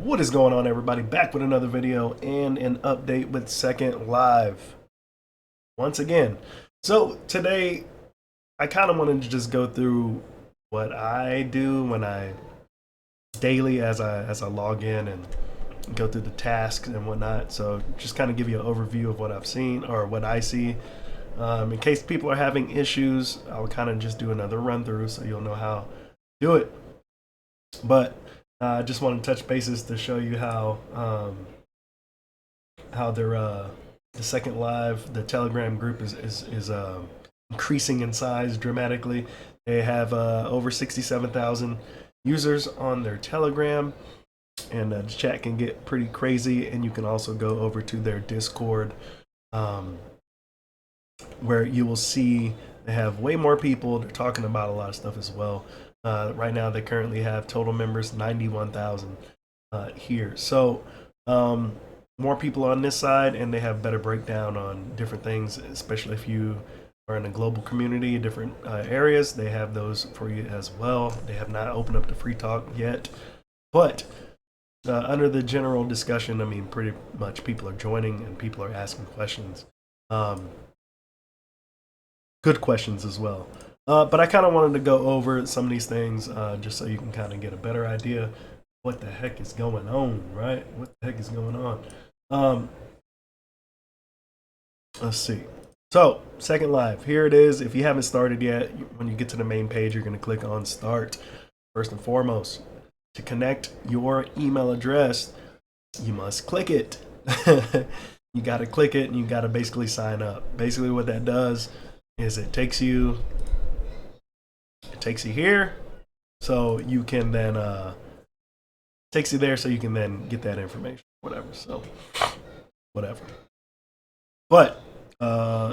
What is going on, everybody? Back with another video and an update with Second Live once again. So today I kind of wanted to just go through what I do when I daily as I log in and go through the tasks and whatnot. So just kind of give you an overview of what I've seen or what I see. In case people are having issues, I'll kind of just do another run through so you'll know how to do it. But I just want to touch bases to show you how their the Second Live, the Telegram group is increasing in size dramatically. They have over 67,000 users on their Telegram, and the chat can get pretty crazy. And you can also go over to their Discord, where you will see they have way more people. They're talking about a lot of stuff as well. Right now, they currently have total members 91,000 here. So more people on this side, and they have better breakdown on different things, especially if you are in a global community, different areas. They have those for you as well. They have not opened up the free talk yet, but under the general discussion, I mean, pretty much people are joining and people are asking questions. Good questions as well. But I kind of wanted to go over some of these things just so you can kind of get a better idea what the heck is going on, right? What the heck is going on? Let's see. So, Second Live, here it is. If you haven't started yet, when you get to the main page, you're going to click on Start. First and foremost, to connect your email address, you must click it. You got to click it, and you got to basically sign up. Basically, what that does is it takes you here, so you can then takes you there so you can then get that information, whatever. So whatever. But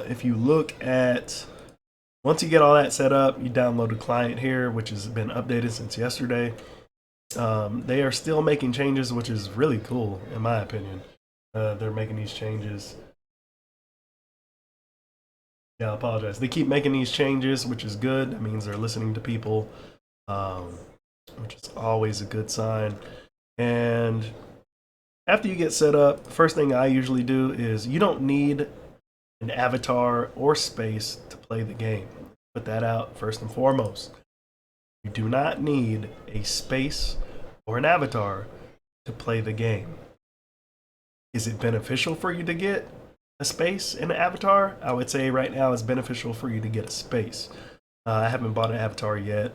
if you look at, once you get all that set up, you download a client here, which has been updated since yesterday. They are still making changes, which is really cool in my opinion. They're making these changes. Yeah, I apologize. They keep making these changes, which is good. That means they're listening to people, which is always a good sign. And after you get set up, the first thing I usually do is you don't need an avatar or space to play the game. Put that out first and foremost. You do not need a space or an avatar to play the game. Is it beneficial for you to get a space and an avatar? I would say right now it's beneficial for you to get a space. I haven't bought an avatar yet.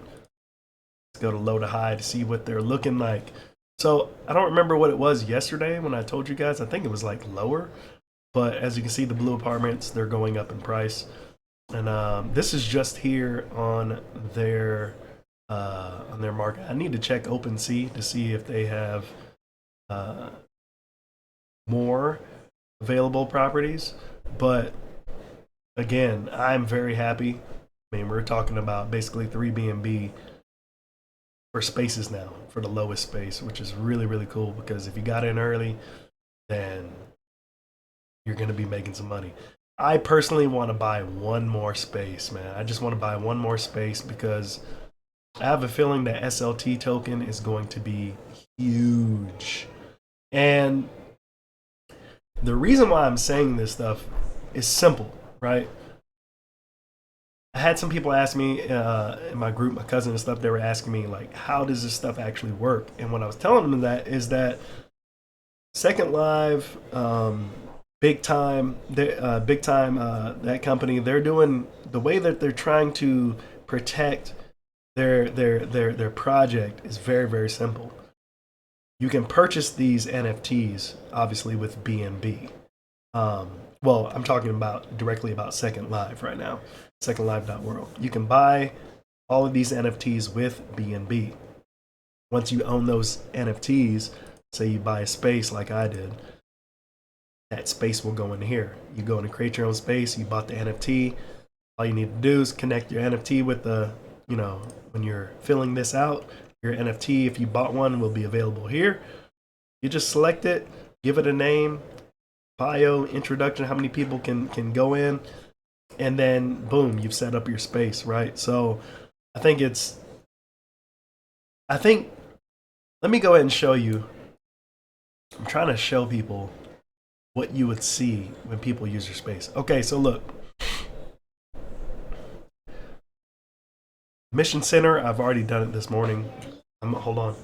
Let's go to low to high to see what they're looking like. So I don't remember what it was yesterday when I told you guys. I think it was like lower, but as you can see, the blue apartments, they're going up in price. And this is just here on their market. I need to check OpenSea to see if they have more available properties. But again, I'm very happy. I mean, we're talking about basically 3 B&B for spaces now, for the lowest space, which is really, really cool, because if you got in early, then you're going to be making some money. I personally want to buy one more space, man. I just want to buy one more space because I have a feeling that SLT token is going to be huge. And the reason why I'm saying this stuff is simple, right? I had some people ask me in my group, my cousin and stuff, they were asking me, like, how does this stuff actually work? And what I was telling them that is that Second Live, big time, that company, they're doing the way that they're trying to protect their project is very, very simple. You can purchase these NFTs, obviously, with BNB. Well, I'm talking about directly about Second Live right now, SecondLive.World. You can buy all of these NFTs with BNB. Once you own those NFTs, say you buy a space like I did, that space will go in here. You go in and create your own space. You bought the NFT. All you need to do is connect your NFT with the, when you're filling this out, your NFT, if you bought one, will be available here. You just select it, give it a name, bio, introduction, how many people can go in, and then boom, you've set up your space, right? So I think let me go ahead and show you I'm trying to show people what you would see when people use your space. Okay, so look, Mission Center, I've already done it this morning. Hold on.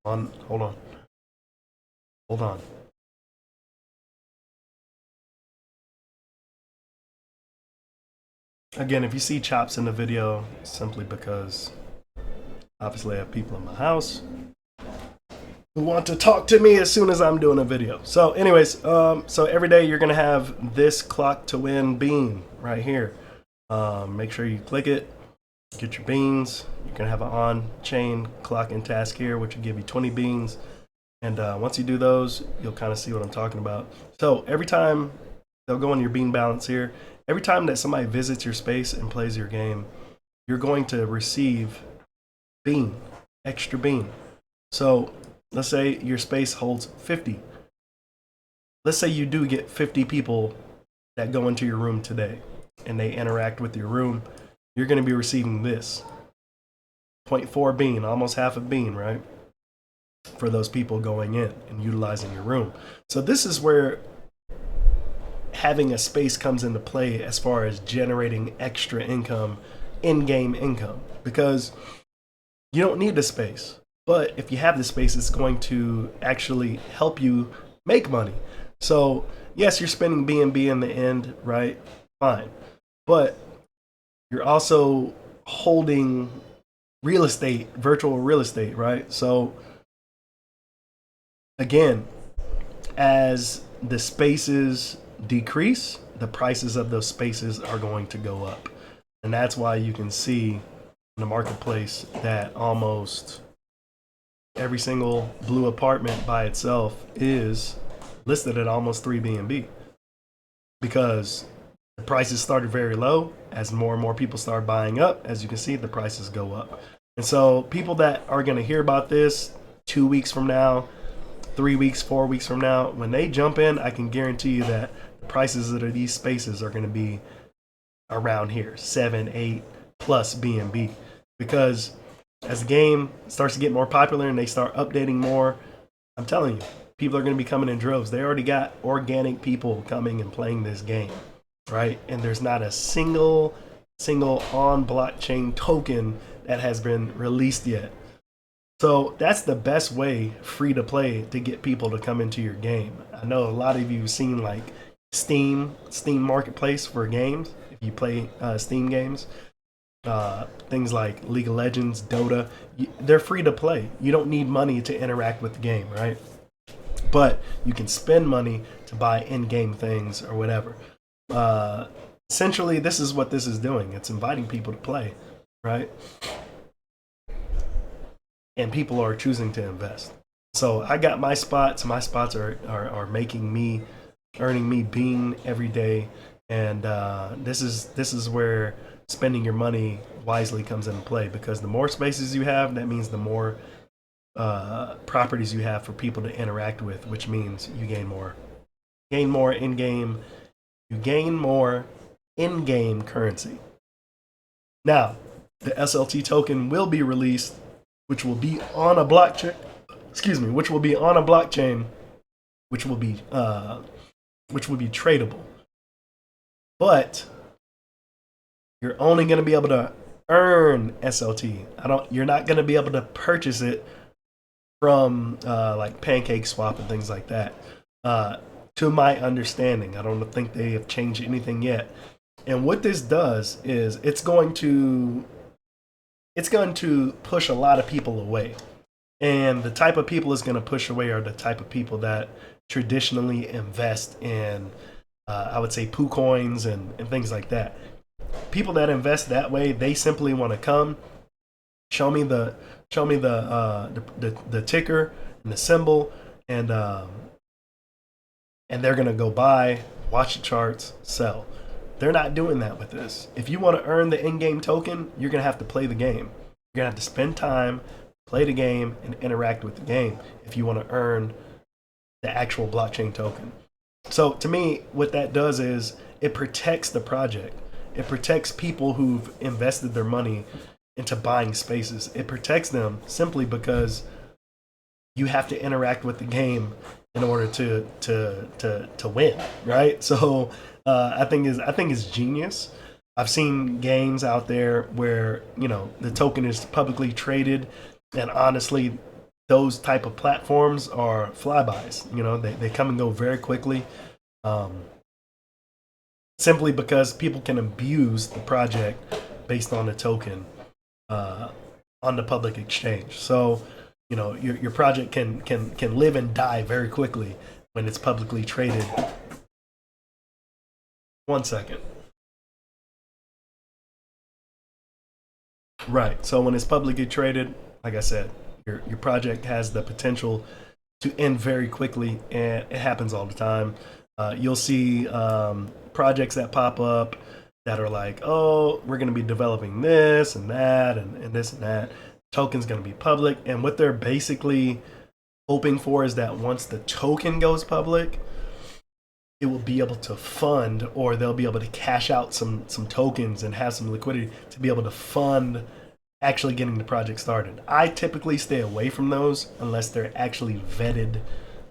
Hold on. Again, if you see chops in the video, simply because obviously I have people in my house who want to talk to me as soon as I'm doing a video. So anyways, so every day you're gonna have this clock to win bean right here. Make sure you click it, get your beans. You're gonna have an on-chain clock and task here, which will give you 20 beans. And once you do those, you'll kind of see what I'm talking about. So every time, they'll go on your bean balance here. Every time that somebody visits your space and plays your game, you're going to receive bean, extra bean. So let's say your space holds 50. Let's say you do get 50 people that go into your room today and they interact with your room. You're going to be receiving this 0.4 bean, almost half a bean, right? For those people going in and utilizing your room. So this is where having a space comes into play as far as generating extra income, in-game income, because you don't need the space. But if you have the space, it's going to actually help you make money. So yes, you're spending BNB in the end, right? Fine. But you're also holding real estate, virtual real estate, right? So again, as the spaces decrease, the prices of those spaces are going to go up. And that's why you can see in the marketplace that almost every single blue apartment by itself is listed at almost 3 BNB, because the prices started very low. As more and more people start buying up, as you can see, the prices go up. And so people that are going to hear about this 2 weeks from now, 3 weeks, 4 weeks from now, when they jump in, I can guarantee you that the prices of these spaces are going to be around here, 7, 8 plus BNB. Because as the game starts to get more popular and they start updating more, I'm telling you, people are going to be coming in droves. They already got organic people coming and playing this game, right? And there's not a single on blockchain token that has been released yet. So that's the best way, free to play, to get people to come into your game. I know a lot of you have seen like Steam Marketplace for games. If you play Steam games, things like League of Legends, Dota, they're free to play. You don't need money to interact with the game, right? But you can spend money to buy in-game things or whatever. Essentially, this is what this is doing. It's inviting people to play, right? And people are choosing to invest. So I got my spots. My spots are making me, earning me bean every day. And this is where spending your money wisely comes into play, because the more spaces you have, that means the more properties you have for people to interact with, which means you gain more in-game. You gain more in-game currency. Now, the SLT token will be released, which will be on a blockchain. Which will be on a blockchain, which will be tradable. But you're only going to be able to earn SLT. You're not going to be able to purchase it from like Pancake Swap and things like that. To my understanding, I don't think they have changed anything yet. And what this does is it's going to push a lot of people away. And the type of people it's going to push away are the type of people that traditionally invest in, I would say, poo coins and things like that. People that invest that way, they simply want to come, show me the ticker and the symbol, and they're going to go buy, watch the charts, sell. They're not doing that with this. If you want to earn the in-game token, you're going to have to play the game. You're going to have to spend time, play the game, and interact with the game if you want to earn the actual blockchain token. So to me, what that does is it protects the project. It protects people who've invested their money into buying spaces. It protects them simply because you have to interact with the game in order to win, right? So I think is genius. I've seen games out there where the token is publicly traded, and honestly, those type of platforms are flybys. They come and go very quickly, um, simply because people can abuse the project based on the token uh, on the public exchange. So your project can live and die very quickly when it's publicly traded. 1 second. Right. So when it's publicly traded, like I said, your project has the potential to end very quickly, and it happens all the time. You'll see projects that pop up that are like, oh, we're going to be developing this and that and this and that. Token's going to be public, and what they're basically hoping for is that once the token goes public, it will be able to fund, or they'll be able to cash out some tokens and have some liquidity to be able to fund actually getting the project started. I typically stay away from those unless they're actually vetted,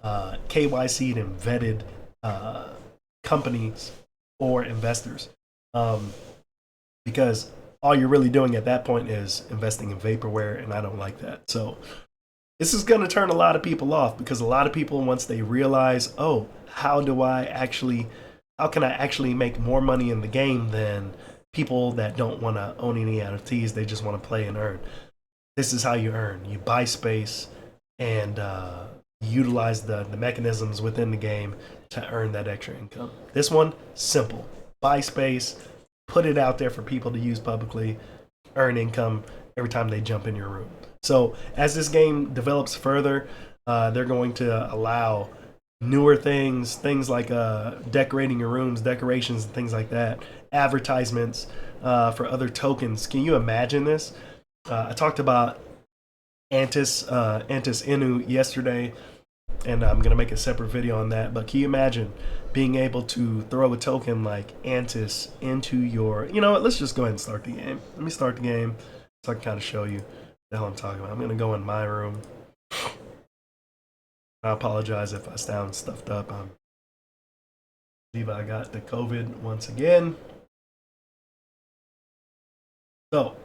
KYC'd and vetted companies or investors, because all you're really doing at that point is investing in vaporware, and I don't like that. So this is going to turn a lot of people off, because a lot of people, once they realize, oh, how can I actually make more money in the game than people that don't want to own any NFTs, they just want to play and earn. This is how you earn. You buy space and utilize the mechanisms within the game to earn that extra income. This one, simple. Buy space, put it out there for people to use publicly, earn income every time they jump in your room. So as this game develops further, they're going to allow newer things like decorating your rooms, decorations and things like that, advertisements for other tokens. Can you imagine this? I talked about Antis Inu yesterday, and I'm going to make a separate video on that. But can you imagine being able to throw a token like Antis into your, let's just go ahead and start the game. Let me start the game so I can kind of show you the hell I'm talking about. I'm going to go in my room. I apologize if I sound stuffed up. I believe I got the COVID once again. So,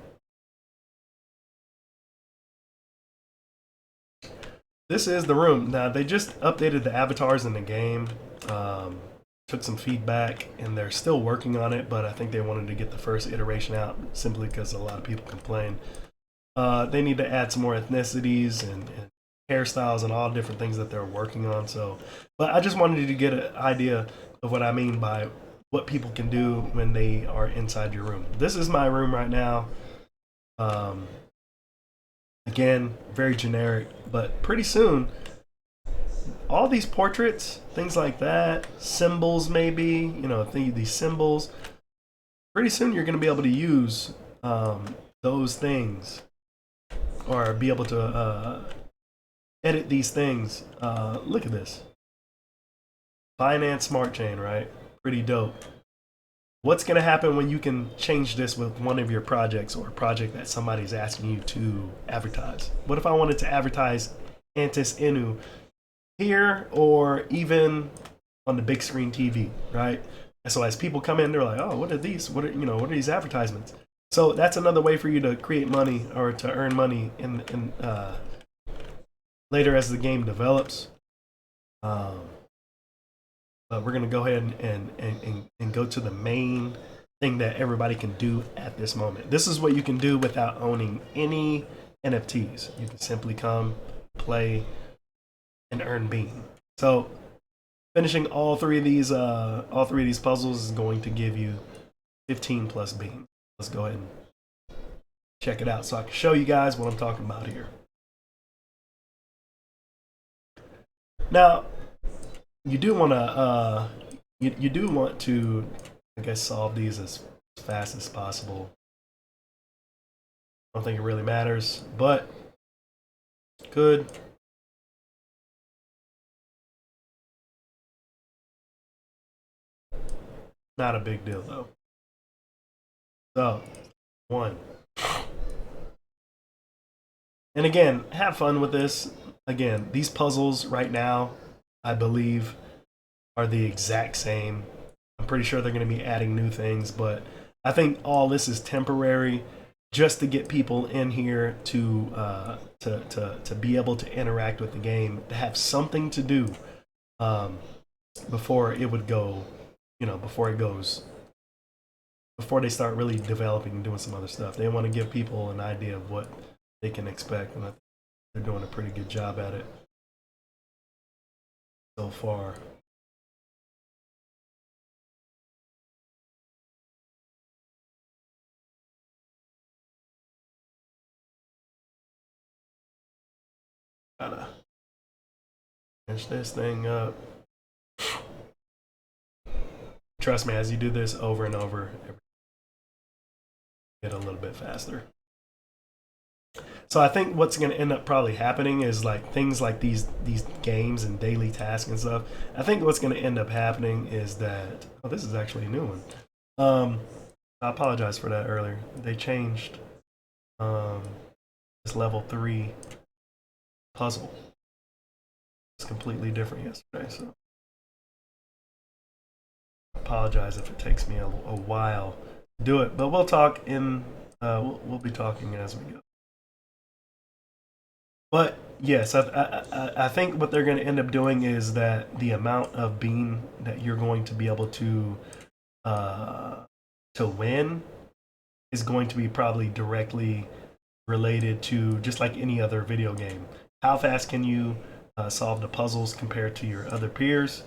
this is the room. Now, they just updated the avatars in the game, took some feedback, and they're still working on it, but I think they wanted to get the first iteration out simply because a lot of people complain. They need to add some more ethnicities and hairstyles and all different things that they're working on. So, but I just wanted you to get an idea of what I mean by what people can do when they are inside your room. This is my room right now. Again, very generic, but pretty soon, all these portraits, things like that, symbols maybe, these symbols, pretty soon you're going to be able to use those things, or be able to edit these things. Look at this. Binance Smart Chain, right? Pretty dope. What's going to happen when you can change this with one of your projects, or a project that somebody's asking you to advertise? What if I wanted to advertise Antis Inu here, or even on the big screen TV, right? And so as people come in, they're like, oh, what are these? What are these advertisements? So that's another way for you to create money, or to earn money in later as the game develops. But we're going to go ahead and go to the main thing that everybody can do at this moment. This is what you can do without owning any NFTs. You can simply come, play, and earn bean. So finishing all three of these puzzles is going to give you 15 plus bean. Let's go ahead and check it out so I can show you guys what I'm talking about here. Now, you do want to you do want to, I guess, solve these as fast as possible. I don't think it really matters, but could. Not a big deal though. So, one. And again, have fun with this. again, these puzzles right now, I believe, are the exact same. I'm pretty sure they're going to be adding new things, but I think all this is temporary, just to get people in here to be able to interact with the game, to have something to do um, before it would go, before they start really developing and doing some other stuff. They want to give people an idea of what they can expect, and I think they're doing a pretty good job at it so far. Gotta finish this thing up. Trust me, as you do this over and over, get a little bit faster. So I think what's going to end up probably happening is like things like these games and daily tasks and stuff. I think what's going to end up happening is that, oh, this is actually a new one. I apologize for that earlier. They changed this level 3 puzzle. It's completely different yesterday, so I apologize if it takes me a while to do it. But we'll talk in. We'll be talking as we go. But yes, I think what they're going to end up doing is that the amount of bean that you're going to be able to win is going to be probably directly related to, just like any other video game. How fast can you solve the puzzles compared to your other peers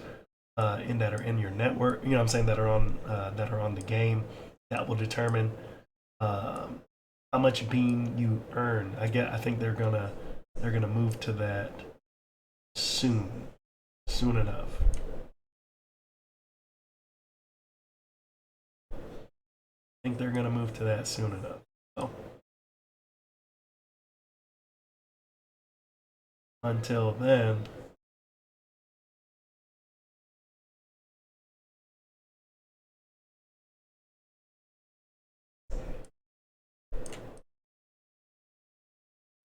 that are in your network? You know what I'm saying, that are on the game. That will determine how much bean you earn. I think they're gonna move to that soon enough. I think they're gonna move to that soon enough. So, until then,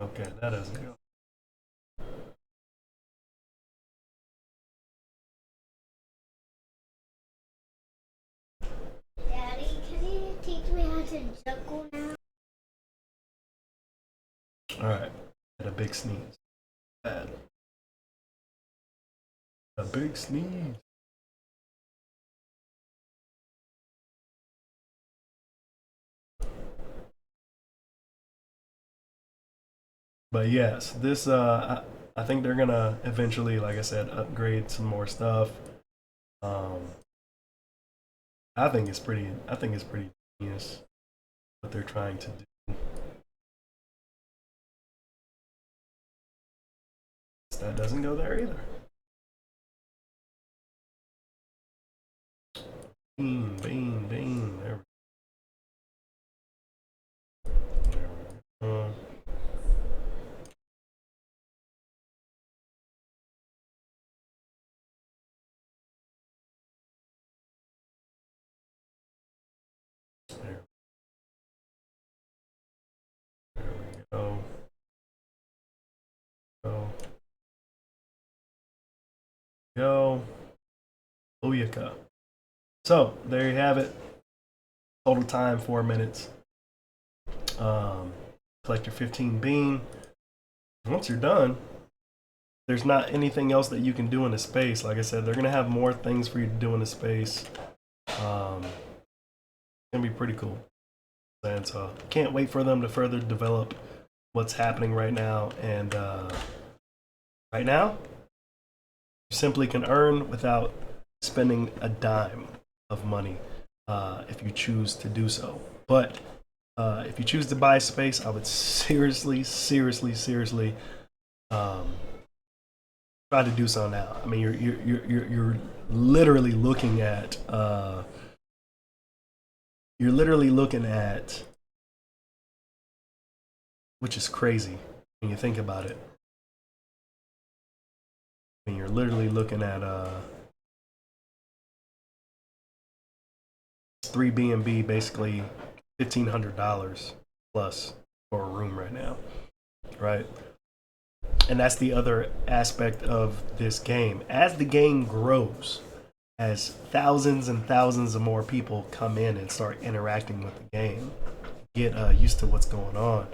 okay, that doesn't go. Daddy, can you teach me how to juggle now? All right, had a big sneeze. Bad. A big sneeze. But yes, this I think they're gonna eventually, like I said, upgrade some more stuff. Um, I think it's pretty genius what they're trying to do. That doesn't go there either. Bean, bean, bean. There we go. There we go. Go. Booyaka. So there you have it. Total time 4 minutes. Collect your 15 bean. Once you're done, there's not anything else that you can do in the space. Like I said, they're gonna have more things for you to do in the space. It's gonna be pretty cool. And so can't wait for them to further develop what's happening right now. And right now, you simply can earn without spending a dime of money if you choose to do so. But if you choose to buy space, I would seriously try to do so now. I mean, you're literally looking at which is crazy when you think about it. I mean, you're literally looking at 3 B&B, basically $1,500 plus for a room right now, right? And that's the other aspect of this game. As the game grows, as thousands and thousands of more people come in and start interacting with the game, get used to what's going on,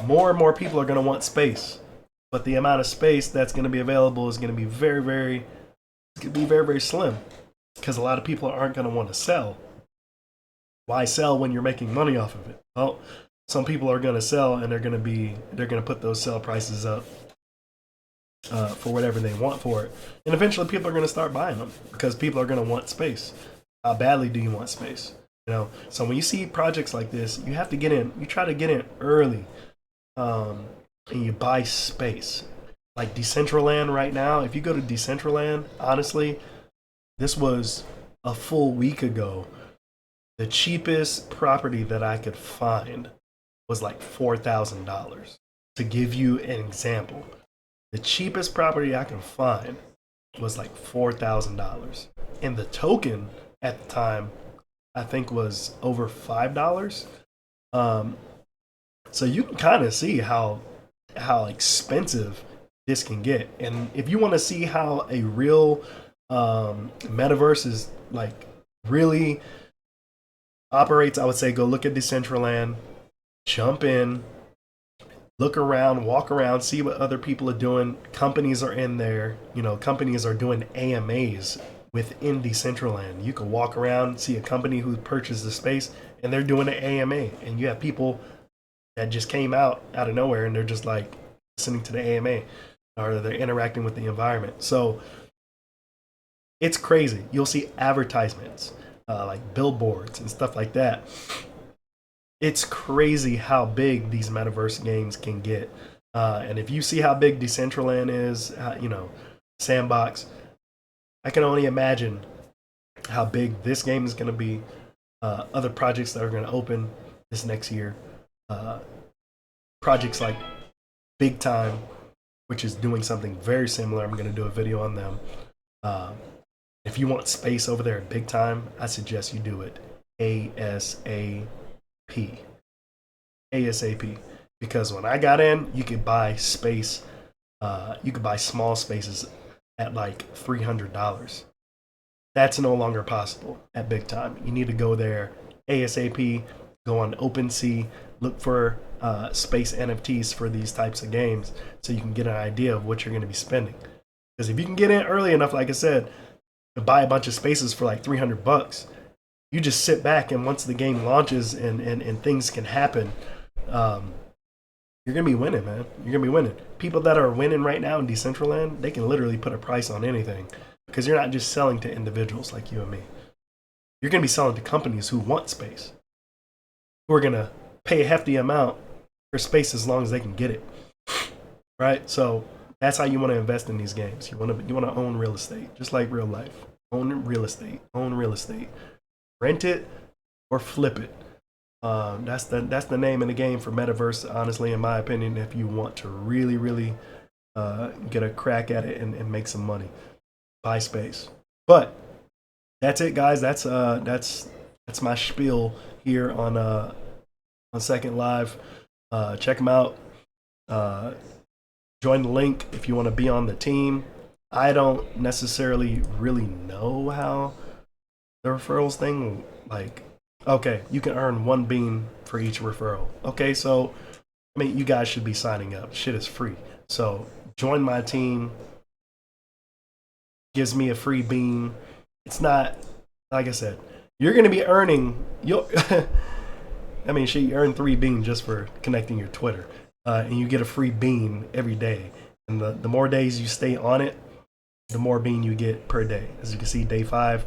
more and more people are going to want space. But the amount of space that's going to be available is going to be very slim, because a lot of people aren't going to want to sell. Why sell when you're making money off of it? Well, some people are going to sell, and they're going to put those sell prices up for whatever they want for it, and eventually people are going to start buying them because people are going to want space. How badly do you want space? So when you see projects like this, you have to get in. You try to get in early, and you buy space. Like Decentraland right now, if you go to Decentraland, honestly, this was a full week ago. The cheapest property that I could find was like $4,000. To give you an example, the cheapest property I can find was like $4,000. And the token at the time, I think, was over $5. So you can kind of see how expensive this can get. And if you want to see how a real metaverse is like really operates, I would say go look at Decentraland, jump in, look around, walk around, see what other people are doing. Companies are in there. Companies are doing AMAs within Decentraland. You can walk around, see a company who purchased the space, and they're doing an AMA. And you have people that just came out of nowhere, and they're just like listening to the AMA, or they're interacting with the environment. So it's crazy. You'll see advertisements, like billboards and stuff like that. It's crazy how big these metaverse games can get. And if you see how big Decentraland is, Sandbox, I can only imagine how big this game is going to be. Other projects that are going to open this next year. Projects like Big Time, which is doing something very similar. I'm going to do a video on them. If you want space over there at Big Time, I suggest you do it ASAP. ASAP. Because when I got in, you could buy space. You could buy small spaces at like $300. That's no longer possible at Big Time. You need to go there ASAP. Go on OpenSea. Look for space NFTs for these types of games, so you can get an idea of what you're going to be spending. Because if you can get in early enough, like I said, to buy a bunch of spaces for like $300, you just sit back, and once the game launches and things can happen, you're gonna be winning, man. You're gonna be winning. People that are winning right now in Decentraland, they can literally put a price on anything, because you're not just selling to individuals like you and me. You're gonna be selling to companies who want space, who are gonna pay a hefty amount for space as long as they can get it, right? So that's how you want to invest in these games. You want to own real estate, just like real life. Own real estate. Own real estate. Rent it or flip it. That's the name of the game for metaverse, honestly, in my opinion. If you want to really get a crack at it and make some money, buy space. But that's it, guys. That's my spiel here on Second Live. Check them out. Join the link if you want to be on the team. I don't necessarily really know how the referrals thing, like, okay, you can earn 1 bean for each referral. Okay, so, I mean, you guys should be signing up. Shit is free. So, join my team. Gives me a free bean. It's not, like I said, you're going to be earning, I mean, shit, you earn 3 beans just for connecting your Twitter. And you get a free bean every day. And the more days you stay on it, the more bean you get per day. As you can see, day 5,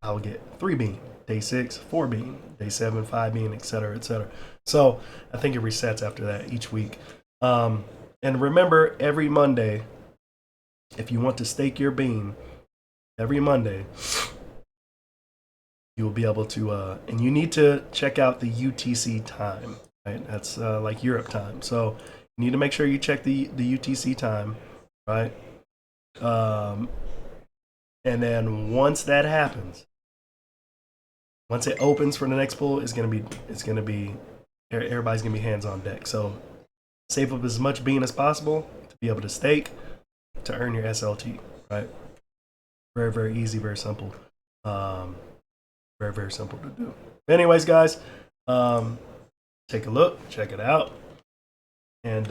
I'll get 3 bean. Day 6, 4 bean. Day 7, 5 bean, etc., etc. So I think it resets after that each week. And remember, every Monday, if you want to stake your bean, every Monday, you will be able to, and you need to check out the UTC time. Right? That's like Europe time. So you need to make sure you check the UTC time, right? And then once that happens, once it opens for the next pool, everybody's gonna be hands on deck. So save up as much bean as possible to be able to stake to earn your SLT, right? Very, very easy, very simple. Very, very simple to do. Anyways, guys, take a look, check it out, and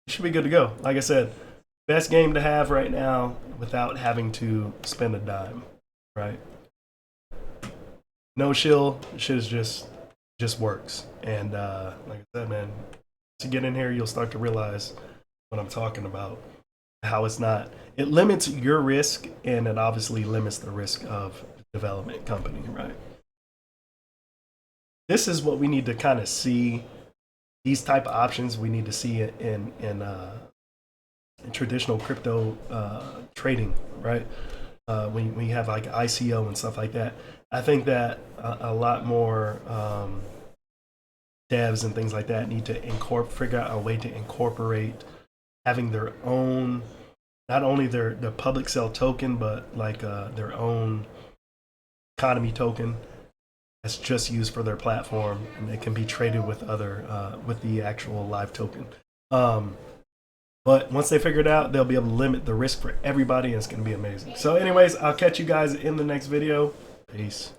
you should be good to go. Like I said, best game to have right now without having to spend a dime, right? No shill, shit is just works. And like I said, man, to get in here, you'll start to realize what I'm talking about. How it's not, it limits your risk, and it obviously limits the risk of development company, right? This is what we need to kind of see. These type of options we need to see in traditional crypto trading, right? When you have like ICO and stuff like that. I think that a lot more devs and things like that need to figure out a way to incorporate having their own, not only their public sale token, but like their own economy token that's just used for their platform, and it can be traded with other with the actual live token. But once they figure it out, they'll be able to limit the risk for everybody, and it's going to be amazing. So anyways, I'll catch you guys in the next video. Peace.